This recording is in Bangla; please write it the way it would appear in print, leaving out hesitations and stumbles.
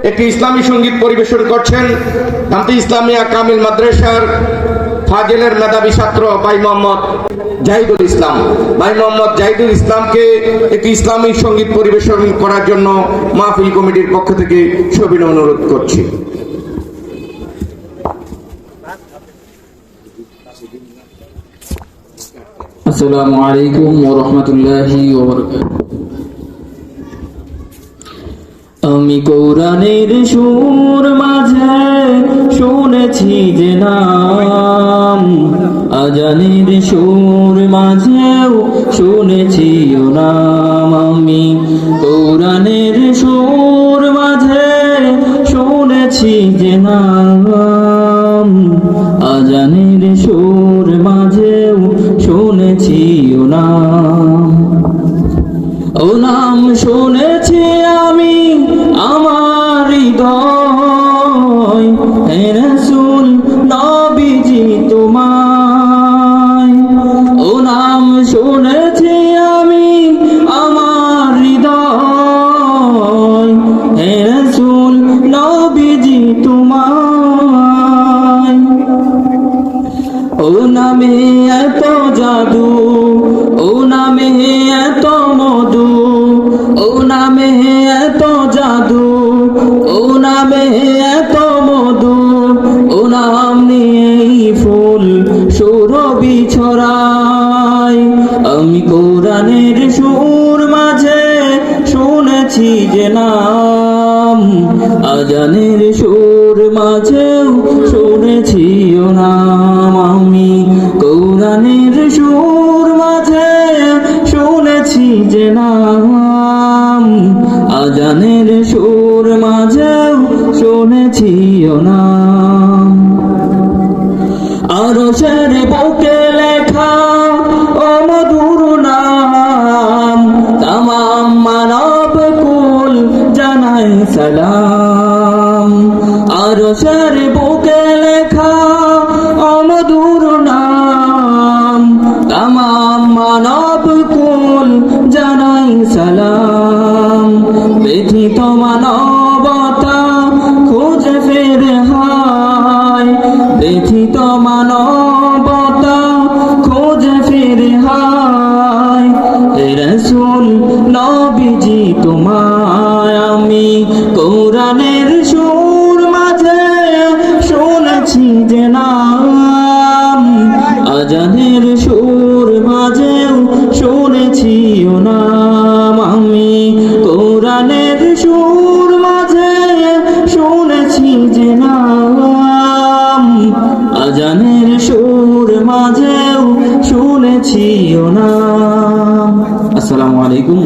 একটি ইসলামী সঙ্গীত পরিবেশন করছেন জামিয়া ইসলামিয়া কামিল মাদ্রাসার ফাজিলের মেধাবী ছাত্র ভাই মোহাম্মদ জাহিদুল ইসলাম। ভাই মোহাম্মদ জাহিদুল ইসলামকে একটি ইসলামী সঙ্গীত পরিবেশন করার জন্য মাহফিল কমিটির পক্ষ থেকে সবিনয় অনুরোধ করছি। আসসালামু আলাইকুম ওয়া রাহমাতুল্লাহি ওয়া বারাকাতুহু। আমি কোরআনের সুর মাঝে শুনেছি যে নাম, আজানের সুর মাঝেও শুনেছি ও নাম। আমি কোরআনের সুর মাঝে শুনেছি যে নাম, আজানের সুর মাঝেও শুনেছি ও নাম। ও নাম শুনেছি আমি আমার হৃদয়, হে রাসূল নবীজি তোমায়। ও নাম শুনেছি আমি আমার হৃদয়, হে রাসূল নবীজি তোমায়। ও নামে এত জাদু, ও নামে এত মধু, ও নামে এত জাদু, ও নামে এত মধু। ও নাম নিয়েই ফুল সুরভি ছড়ায়। আমি কোরআনের সুর মাঝে শুনেছি যে নাম, আজানের সুর মাঝেও শুনেছি ও নাম। আমি কোরআনের সুর মাঝে শুনেছি যে নাম, আজানের সুর মাঝেও শুনেছি ও নাম। আরশের বুকে লেখা ও মধুর নাম, তামাম মানব কুল জানাই সালাম। আরশের বুকে লেখা ও মধুর নাম, তামাম মানব কুল জানাই সালাম। ব্যথিত মানবতা খুঁজে ফিরে হায়, ব্যথিত মানবতা খুঁজে ফিরে হায়। হে রাসূল নবীজি তোমায় আমি কোরআনের সুর মাঝে শুনেছি যে নাম, আজানের সুর মাঝেও শুনেছি ও নাম। আমি কোরআনের সুর মাঝে শুনেছি যে নাম, আজানের সুর মাঝেও শুনেছি ও নাম। আসসালামু আলাইকুম।